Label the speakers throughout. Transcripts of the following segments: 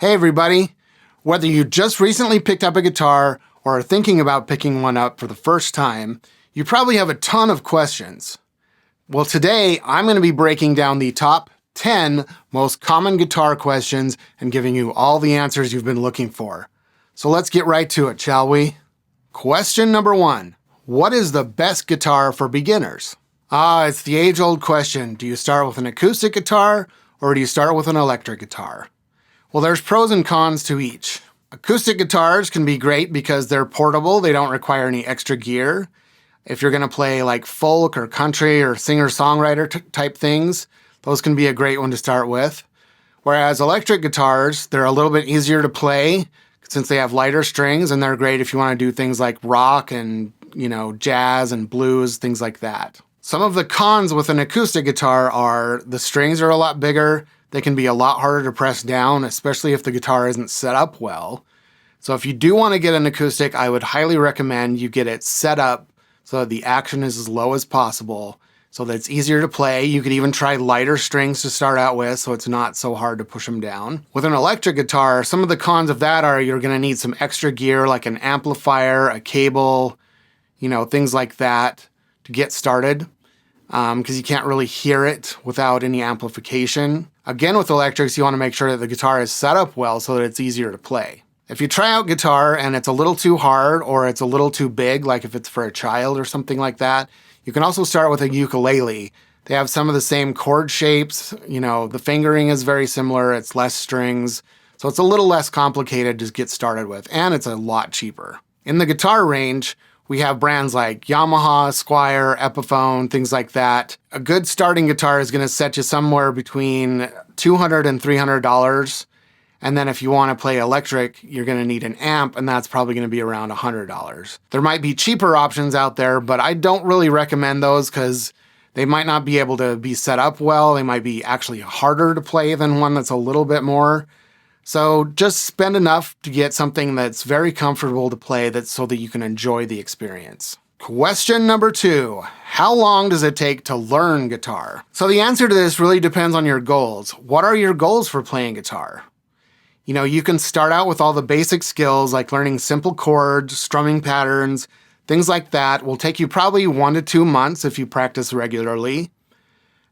Speaker 1: Hey everybody! Whether you just recently picked up a guitar or are thinking about picking one up for the first time, you probably have a ton of questions. Well, today I'm going to be breaking down the top 10 most common guitar questions and giving you all the answers you've been looking for. So let's get right to it, shall we? Question number 1. What is the best guitar for beginners? It's the age-old question. Do you start with an acoustic guitar or do you start with an electric guitar? Well, there's pros and cons to each. Acoustic guitars can be great because they're portable, they don't require any extra gear. If you're going to play like folk or country or singer-songwriter type things, those can be a great one to start with. Whereas electric guitars, they're a little bit easier to play since they have lighter strings, and they're great if you want to do things like rock and, jazz and blues, things like that. Some of the cons with an acoustic guitar are the strings are a lot bigger. They can be a lot harder to press down, especially if the guitar isn't set up well. So if you do want to get an acoustic, I would highly recommend you get it set up so that the action is as low as possible, so that it's easier to play. You could even try lighter strings to start out with, so it's not so hard to push them down. With an electric guitar, some of the cons of that are you're going to need some extra gear like an amplifier, a cable, things like that to get started, because you can't really hear it without any amplification. Again, with electrics, you want to make sure that the guitar is set up well so that it's easier to play. If you try out guitar and it's a little too hard or it's a little too big, like if it's for a child or something like that, you can also start with a ukulele. They have some of the same chord shapes, the fingering is very similar, it's less strings, so it's a little less complicated to get started with, and it's a lot cheaper. In the guitar range, we have brands like Yamaha, Squier, Epiphone, things like that. A good starting guitar is going to set you somewhere between $200 and $300. And then if you want to play electric, you're going to need an amp, and that's probably going to be around $100. There might be cheaper options out there, but I don't really recommend those because they might not be able to be set up well. They might be actually harder to play than one that's a little bit more. So just spend enough to get something that's very comfortable to play so that you can enjoy the experience. Question number 2. How long does it take to learn guitar? So the answer to this really depends on your goals. What are your goals for playing guitar? You can start out with all the basic skills like learning simple chords, strumming patterns, things like that. Will take you probably 1 to 2 months if you practice regularly.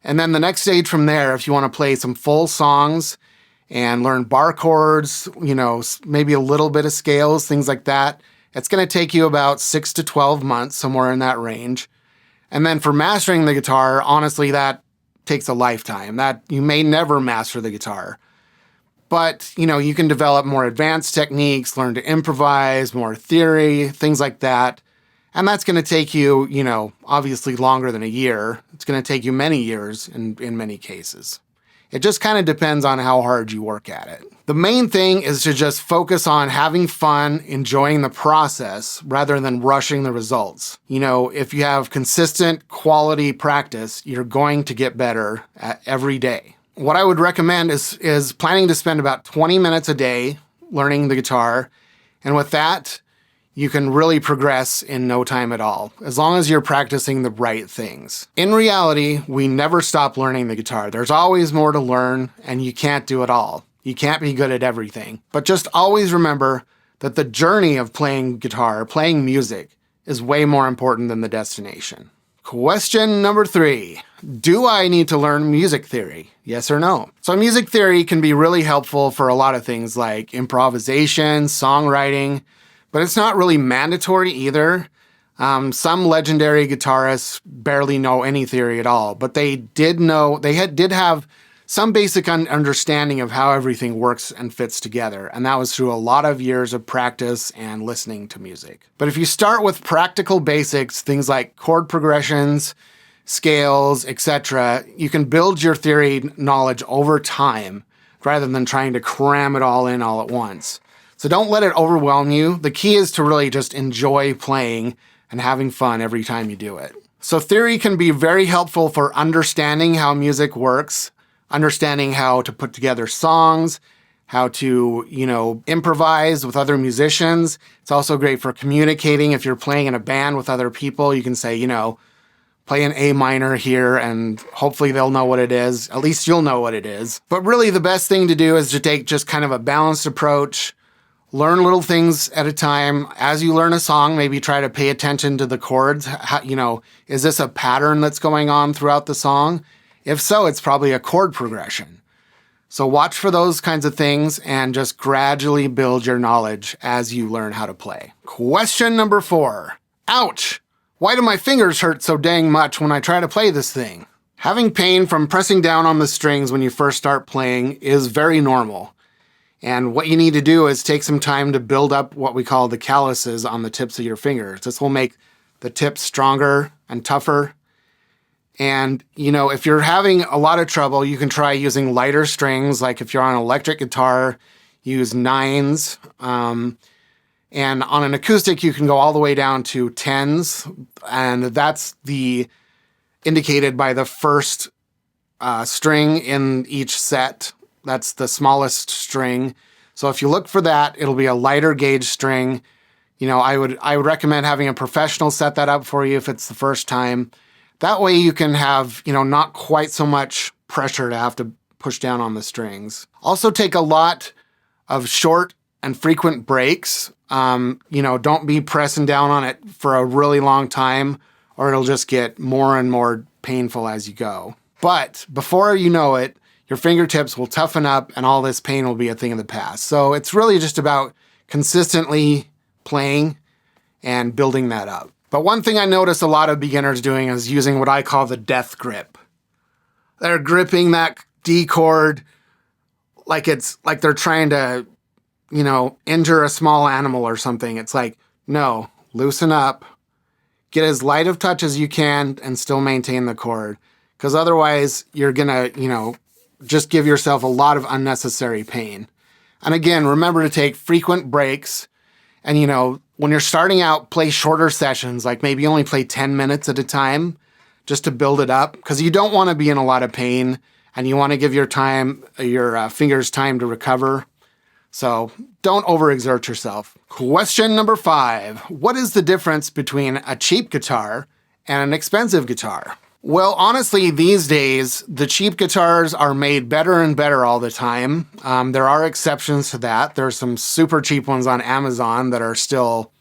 Speaker 1: And then the next stage from there, if you want to play some full songs and learn bar chords, maybe a little bit of scales, things like that, it's going to take you about 6 to 12 months, somewhere in that range. And then for mastering the guitar, honestly, that takes a lifetime. That you may never master the guitar. But, you can develop more advanced techniques, learn to improvise, more theory, things like that. And that's going to take you, obviously longer than a year. It's going to take you many years in many cases. It just kind of depends on how hard you work at it. The main thing is to just focus on having fun, enjoying the process, rather than rushing the results. If you have consistent quality practice, you're going to get better every day. What I would recommend is planning to spend about 20 minutes a day learning the guitar. And with that, you can really progress in no time at all, as long as you're practicing the right things. In reality, we never stop learning the guitar. There's always more to learn, and you can't do it all. You can't be good at everything. But just always remember that the journey of playing guitar, playing music, is way more important than the destination. Question number 3. Do I need to learn music theory? Yes or no? So music theory can be really helpful for a lot of things like improvisation, songwriting, but it's not really mandatory either. Some legendary guitarists barely know any theory at all, but they did have some basic understanding of how everything works and fits together, and that was through a lot of years of practice and listening to music. But if you start with practical basics, things like chord progressions, scales, etc., you can build your theory knowledge over time rather than trying to cram it all in all at once. So don't let it overwhelm you. The key is to really just enjoy playing and having fun every time you do it. So theory can be very helpful for understanding how music works, understanding how to put together songs, how to, improvise with other musicians. It's also great for communicating. If you're playing in a band with other people, you can say, play an A minor here, and hopefully they'll know what it is. At least you'll know what it is. But really the best thing to do is to take just kind of a balanced approach, learn little things at a time. As you learn a song, maybe try to pay attention to the chords. Is this a pattern that's going on throughout the song? If so, it's probably a chord progression. So watch for those kinds of things and just gradually build your knowledge as you learn how to play. Question number 4. Ouch! Why do my fingers hurt so dang much when I try to play this thing? Having pain from pressing down on the strings when you first start playing is very normal. And what you need to do is take some time to build up what we call the calluses on the tips of your fingers. This will make the tips stronger and tougher. And, if you're having a lot of trouble, you can try using lighter strings. Like if you're on an electric guitar, use 9s. And on an acoustic, you can go all the way down to 10s. And that's indicated by the first string in each set. That's the smallest string. So if you look for that, it'll be a lighter gauge string. I would recommend having a professional set that up for you if it's the first time. That way you can have, not quite so much pressure to have to push down on the strings. Also take a lot of short and frequent breaks. Don't be pressing down on it for a really long time, or it'll just get more and more painful as you go. But before you know it, your fingertips will toughen up and all this pain will be a thing of the past. So it's really just about consistently playing and building that up. But one thing I notice a lot of beginners doing is using what I call the death grip. They're gripping that D chord like they're trying to, injure a small animal or something. It's like, no, loosen up, get as light of touch as you can and still maintain the chord. Because otherwise you're gonna, just give yourself a lot of unnecessary pain. And again, remember to take frequent breaks. And, when you're starting out, play shorter sessions, like maybe only play 10 minutes at a time just to build it up, because you don't want to be in a lot of pain and you want to give your fingers time to recover. So don't overexert yourself. Question number 5. What is the difference between a cheap guitar and an expensive guitar? Well, honestly, these days, the cheap guitars are made better and better all the time. There are exceptions to that. There's some super cheap ones on Amazon that are still,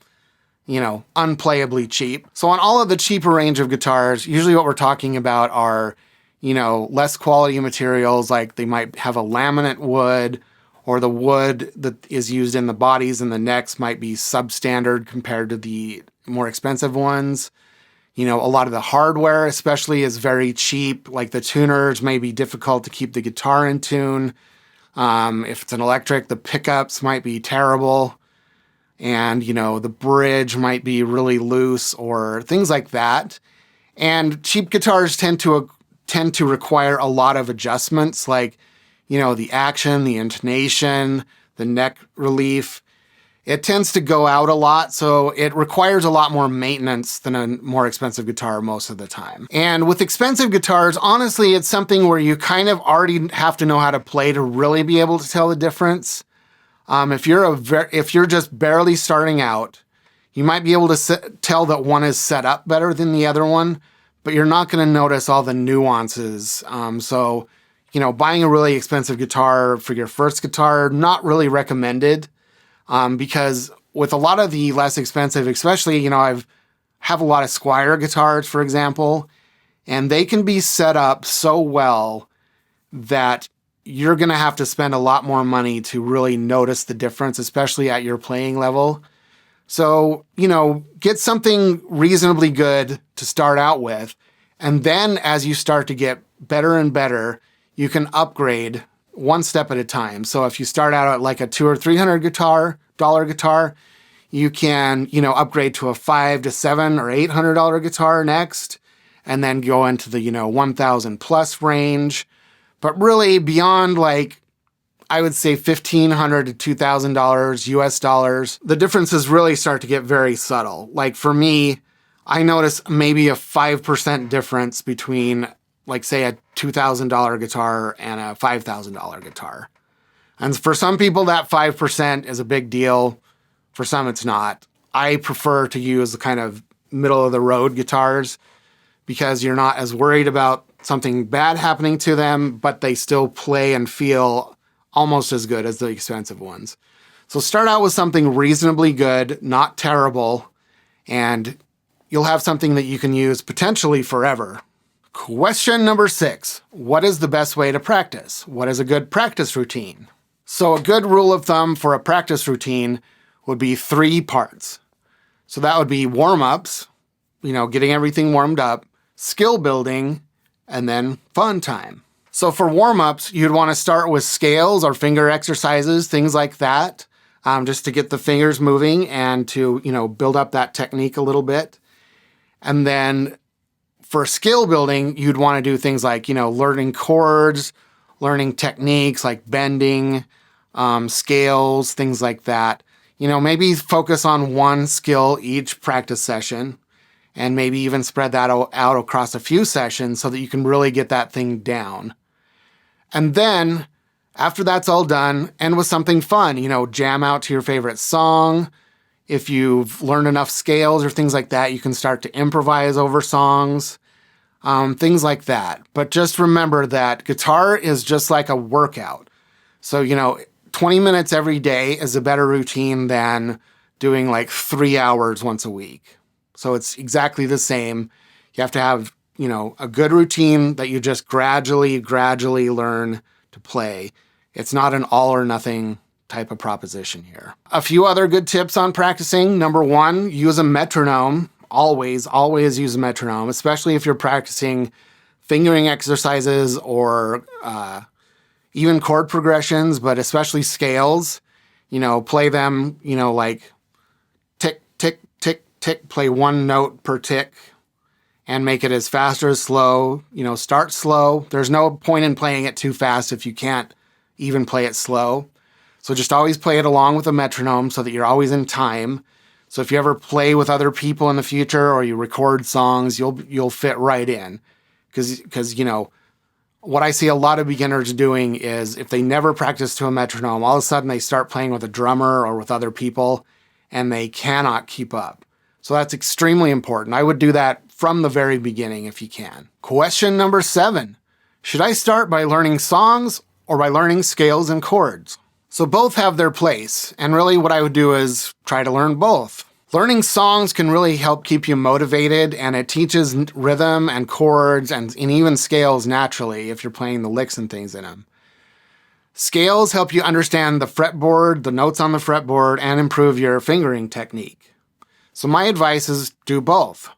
Speaker 1: unplayably cheap. So on all of the cheaper range of guitars, usually what we're talking about are, less quality materials, like they might have a laminate wood, or the wood that is used in the bodies and the necks might be substandard compared to the more expensive ones. A lot of the hardware especially is very cheap, like the tuners may be difficult to keep the guitar in tune. If it's an electric, the pickups might be terrible. And, the bridge might be really loose or things like that. And cheap guitars tend to require a lot of adjustments, like, the action, the intonation, the neck relief. It tends to go out a lot, so it requires a lot more maintenance than a more expensive guitar most of the time. And with expensive guitars, honestly, it's something where you kind of already have to know how to play to really be able to tell the difference. If you're just barely starting out, you might be able to tell that one is set up better than the other one, but you're not going to notice all the nuances. So buying a really expensive guitar for your first guitar, not really recommended. Because with a lot of the less expensive, especially, I have a lot of Squier guitars, for example, and they can be set up so well that you're going to have to spend a lot more money to really notice the difference, especially at your playing level. So, get something reasonably good to start out with. And then as you start to get better and better, you can upgrade one step at a time. So if you start out at like a $200 or $300 guitar, you can, upgrade to a $500 to $700 or $800 guitar next, and then go into the, 1,000 plus range. But really beyond I would say $1,500 to $2,000 US dollars, the differences really start to get very subtle. Like for me, I notice maybe a 5% difference between say a $2,000 guitar and a $5,000 guitar. And for some people, that 5% is a big deal. For some, it's not. I prefer to use the kind of middle of the road guitars because you're not as worried about something bad happening to them, but they still play and feel almost as good as the expensive ones. So start out with something reasonably good, not terrible, and you'll have something that you can use potentially forever. Question number 6. What is the best way to practice? What is a good practice routine? So a good rule of thumb for a practice routine would be 3 parts. So that would be warm-ups, getting everything warmed up, skill building, and then fun time. So for warm-ups, you'd want to start with scales or finger exercises, things like that, just to get the fingers moving and to, build up that technique a little bit. And then for skill building, you'd want to do things like, learning chords, learning techniques like bending, scales, things like that. Maybe focus on one skill each practice session, and maybe even spread that out across a few sessions so that you can really get that thing down. And then, after that's all done, end with something fun. Jam out to your favorite song. If you've learned enough scales or things like that, you can start to improvise over songs, things like that. But just remember that guitar is just like a workout. So, 20 minutes every day is a better routine than doing like 3 hours once a week. So it's exactly the same. You have to have, a good routine that you just gradually learn to play. It's not an all or nothing type of proposition here. A few other good tips on practicing. Number 1, use a metronome. Always use a metronome, especially if you're practicing fingering exercises or even chord progressions, but especially scales. Play them, like tick, tick, tick, tick, play one note per tick and make it as fast or as slow. Start slow. There's no point in playing it too fast if you can't even play it slow. So just always play it along with a metronome so that you're always in time. So if you ever play with other people in the future or you record songs, you'll fit right in. Because what I see a lot of beginners doing is if they never practice to a metronome, all of a sudden they start playing with a drummer or with other people and they cannot keep up. So that's extremely important. I would do that from the very beginning if you can. Question number 7. Should I start by learning songs or by learning scales and chords? So both have their place, and really what I would do is try to learn both. Learning songs can really help keep you motivated, and it teaches rhythm and chords and even scales naturally if you're playing the licks and things in them. Scales help you understand the fretboard, the notes on the fretboard, and improve your fingering technique. So my advice is do both.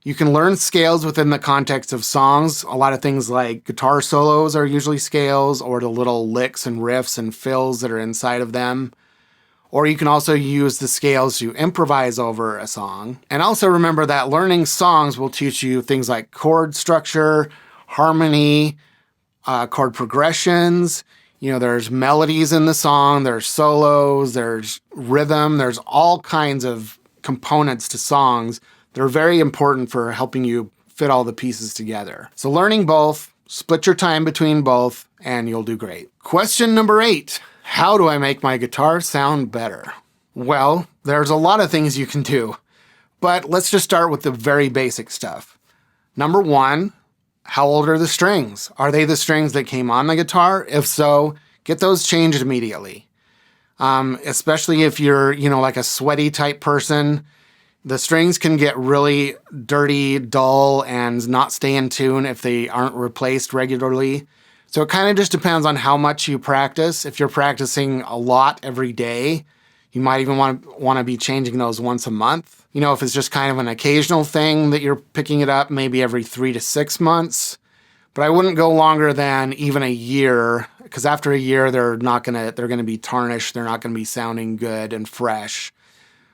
Speaker 1: You can learn scales within the context of songs. A lot of things like guitar solos are usually scales, or the little licks and riffs and fills that are inside of them. Or you can also use the scales to improvise over a song. And also remember that learning songs will teach you things like chord structure, harmony, chord progressions. There's melodies in the song, there's solos, there's rhythm, there's all kinds of components to songs that are very important for helping you fit all the pieces together. So learning both, split your time between both, and you'll do great. Question number 8. How do I make my guitar sound better? Well, there's a lot of things you can do, but let's just start with the very basic stuff. Number 1, how old are the strings? Are they the strings that came on the guitar? If so, get those changed immediately. Especially if you're, like a sweaty type person, the strings can get really dirty, dull, and not stay in tune if they aren't replaced regularly. So it kind of just depends on how much you practice. If you're practicing a lot every day, you might even want to be changing those once a month. If it's just kind of an occasional thing that you're picking it up, maybe every 3 to 6 months. But I wouldn't go longer than even a year, because after a year, they're going to be tarnished. They're not going to be sounding good and fresh.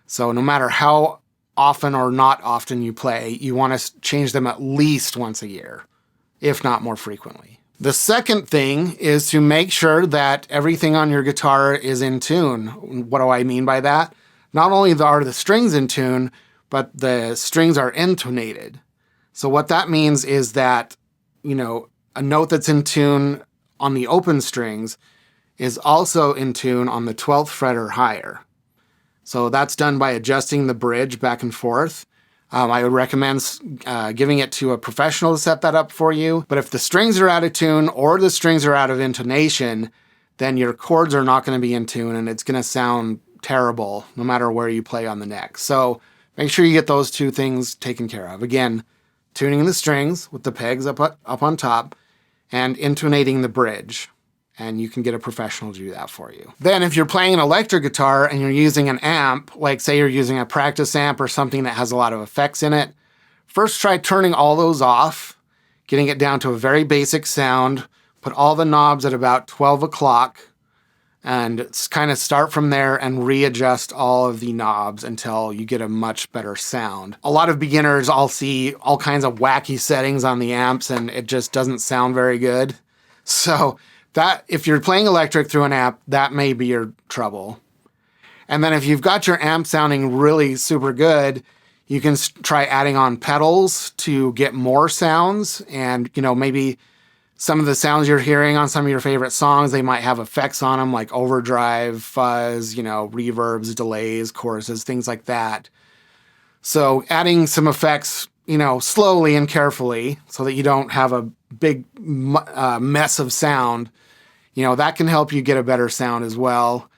Speaker 1: So no matter how often or not often you play, you want to change them at least once a year, if not more frequently. The second thing is to make sure that everything on your guitar is in tune. What do I mean by that? Not only are the strings in tune, but the strings are intonated. So what that means is that, a note that's in tune on the open strings is also in tune on the 12th fret or higher. So that's done by adjusting the bridge back and forth. I would recommend giving it to a professional to set that up for you. But if the strings are out of tune or the strings are out of intonation, then your chords are not going to be in tune and it's going to sound terrible no matter where you play on the neck. So make sure you get those two things taken care of. Again, tuning the strings with the pegs up on top and intonating the bridge. And you can get a professional to do that for you. Then if you're playing an electric guitar and you're using an amp, like say you're using a practice amp or something that has a lot of effects in it, first try turning all those off, getting it down to a very basic sound, put all the knobs at about 12 o'clock, and kind of start from there and readjust all of the knobs until you get a much better sound. A lot of beginners, I'll see all kinds of wacky settings on the amps and it just doesn't sound very good. So that if you're playing electric through an amp, that may be your trouble. And then if you've got your amp sounding really super good, you can try adding on pedals to get more sounds. And, maybe some of the sounds you're hearing on some of your favorite songs, they might have effects on them like overdrive, fuzz, reverbs, delays, choruses, things like that. So adding some effects, slowly and carefully so that you don't have a big mess of sound, that can help you get a better sound as well.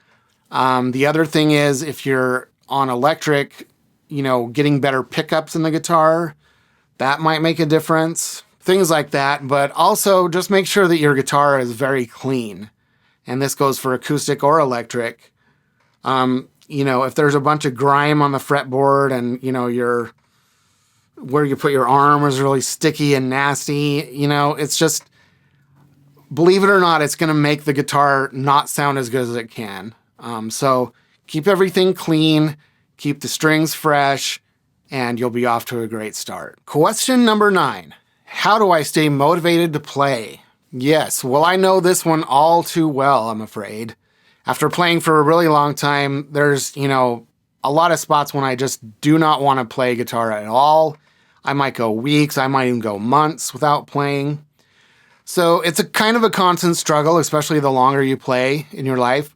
Speaker 1: The other thing is if you're on electric, getting better pickups in the guitar, that might make a difference. Things like that. But also just make sure that your guitar is very clean. And this goes for acoustic or electric. If there's a bunch of grime on the fretboard and, where you put your arm is really sticky and nasty, it's just, believe it or not, it's going to make the guitar not sound as good as it can. So keep everything clean, keep the strings fresh, and you'll be off to a great start. Question number 9. How do I stay motivated to play? Yes, well, I know this one all too well, I'm afraid. After playing for a really long time, there's, a lot of spots when I just do not want to play guitar at all. I might go weeks, I might even go months without playing. So it's a kind of a constant struggle, especially the longer you play in your life.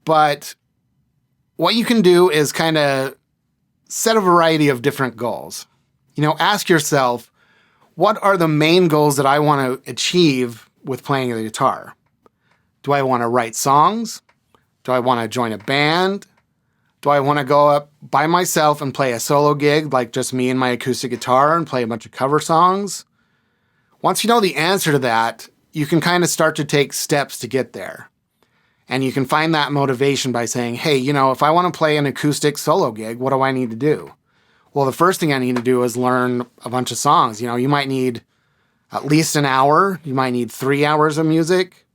Speaker 1: But what you can do is kind of set a variety of different goals. Ask yourself, what are the main goals that I want to achieve with playing the guitar? Do I want to write songs? Do I want to join a band? Do I want to go up by myself and play a solo gig, like just me and my acoustic guitar and play a bunch of cover songs? Once you know the answer to that, you can kind of start to take steps to get there. And you can find that motivation by saying, hey, if I want to play an acoustic solo gig, what do I need to do? Well, the first thing I need to do is learn a bunch of songs. You might need at least an hour. You might need 3 hours of music.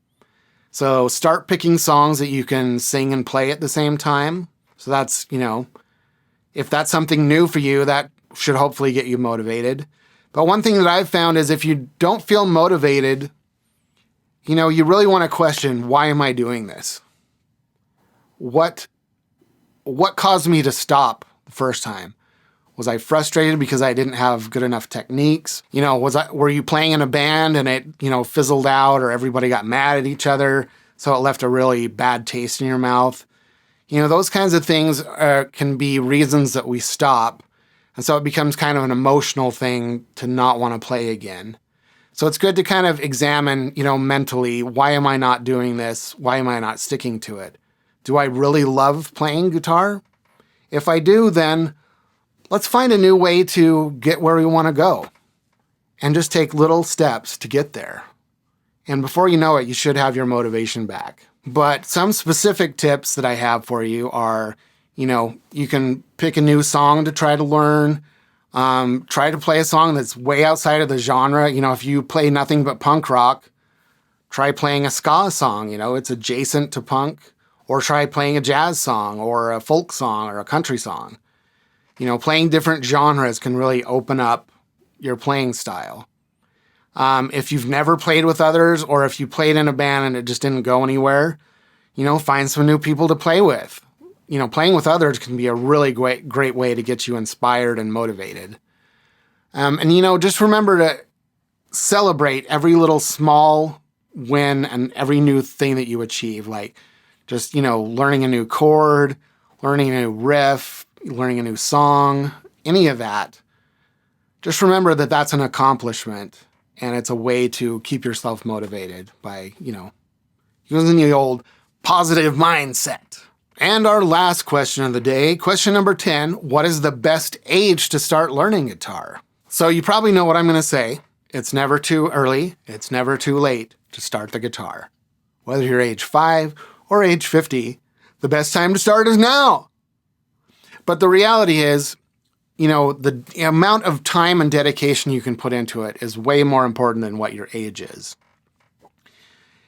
Speaker 1: So start picking songs that you can sing and play at the same time. So that's, if that's something new for you, that should hopefully get you motivated. But one thing that I've found is if you don't feel motivated, you really want to question, why am I doing this? What caused me to stop the first time? Was I frustrated because I didn't have good enough techniques? Were you playing in a band and it, fizzled out, or everybody got mad at each other, so it left a really bad taste in your mouth? Those kinds of things can be reasons that we stop. And so it becomes kind of an emotional thing to not want to play again. So it's good to kind of examine, mentally, why am I not doing this? Why am I not sticking to it? Do I really love playing guitar? If I do, then let's find a new way to get where we want to go and just take little steps to get there. And before you know it, you should have your motivation back. But some specific tips that I have for you are, you can pick a new song to try to learn. Try to play a song that's way outside of the genre. If you play nothing but punk rock, try playing a ska song. It's adjacent to punk. Or try playing a jazz song or a folk song or a country song. Playing different genres can really open up your playing style. If you've never played with others, or if you played in a band and it just didn't go anywhere, find some new people to play with. Playing with others can be a really great way to get you inspired and motivated. And just remember to celebrate every little small win and every new thing that you achieve. Like just, learning a new chord, learning a new riff, learning a new song, any of that, just remember that that's an accomplishment, and it's a way to keep yourself motivated by, using the old positive mindset. And our last question of the day, question number 10, what is the best age to start learning guitar? So you probably know what I'm going to say. It's never too early, it's never too late to start the guitar. Whether you're age 5 or age 50, the best time to start is now. But the reality is, the amount of time and dedication you can put into it is way more important than what your age is.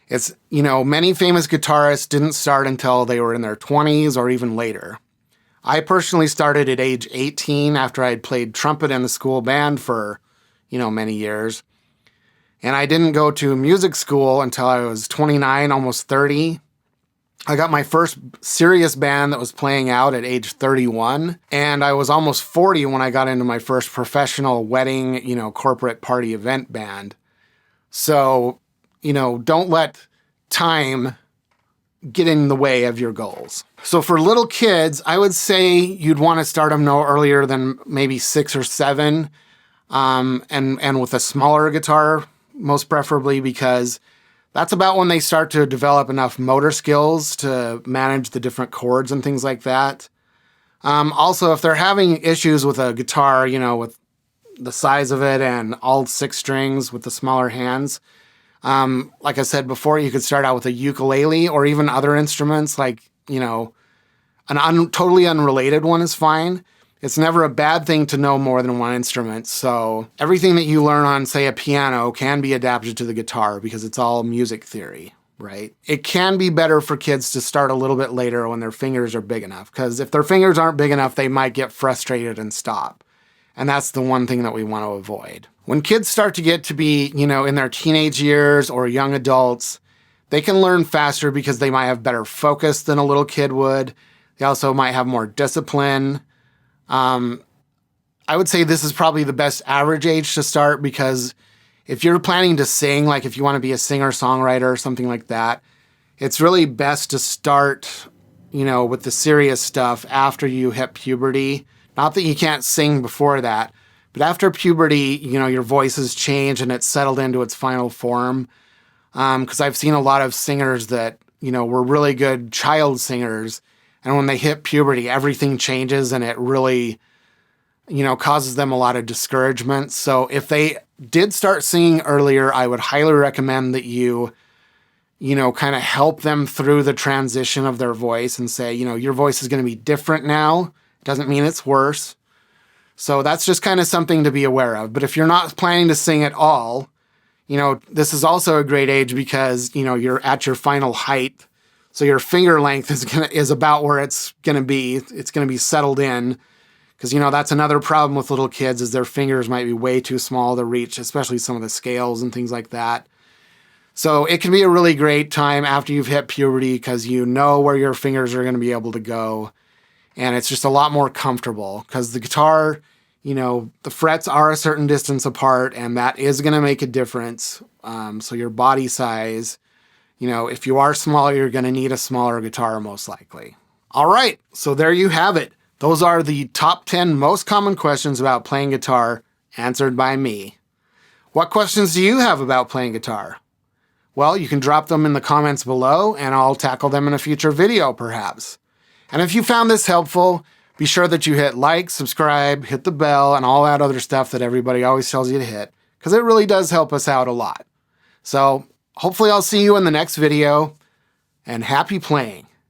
Speaker 1: It's, many famous guitarists didn't start until they were in their 20s or even later. I personally started at age 18 after I had played trumpet in the school band for, many years. And I didn't go to music school until I was 29, almost 30. I got my first serious band that was playing out at age 31, and I was almost 40 when I got into my first professional wedding, corporate party event band. So, don't let time get in the way of your goals. So for little kids, I would say you'd want to start them no earlier than maybe 6 or 7, and with a smaller guitar, most preferably, because that's about when they start to develop enough motor skills to manage the different chords and things like that. Also, if they're having issues with a guitar, with the size of it and all 6 strings with the smaller hands, like I said before, you could start out with a ukulele or even other instruments like, totally unrelated one is fine. It's never a bad thing to know more than one instrument. So everything that you learn on, say, a piano can be adapted to the guitar because it's all music theory, right? It can be better for kids to start a little bit later when their fingers are big enough, because if their fingers aren't big enough, they might get frustrated and stop. And that's the one thing that we want to avoid. When kids start to get to be, in their teenage years or young adults, they can learn faster because they might have better focus than a little kid would. They also might have more discipline. I would say this is probably the best average age to start, because if you're planning to sing, like if you want to be a singer-songwriter or something like that, it's really best to start, with the serious stuff after you hit puberty. Not that you can't sing before that, but after puberty, your voice has changed and it's settled into its final form. Because I've seen a lot of singers that, were really good child singers, and when they hit puberty, everything changes and it really, causes them a lot of discouragement. So if they did start singing earlier, I would highly recommend that you, kind of help them through the transition of their voice and say, your voice is going to be different now. Doesn't mean it's worse. So that's just kind of something to be aware of. But if you're not planning to sing at all, this is also a great age because, you're at your final height. So your finger length is about where it's going to be. It's going to be settled in, because, that's another problem with little kids is their fingers might be way too small to reach, especially some of the scales and things like that. So it can be a really great time after you've hit puberty because you know where your fingers are going to be able to go. And it's just a lot more comfortable because the guitar, the frets are a certain distance apart, and that is going to make a difference. So your body size, if you are smaller, you're going to need a smaller guitar most likely. All right, so there you have it. Those are the top 10 most common questions about playing guitar answered by me. What questions do you have about playing guitar? Well, you can drop them in the comments below and I'll tackle them in a future video perhaps. And if you found this helpful, be sure that you hit like, subscribe, hit the bell, and all that other stuff that everybody always tells you to hit, because it really does help us out a lot. So hopefully I'll see you in the next video, and happy playing.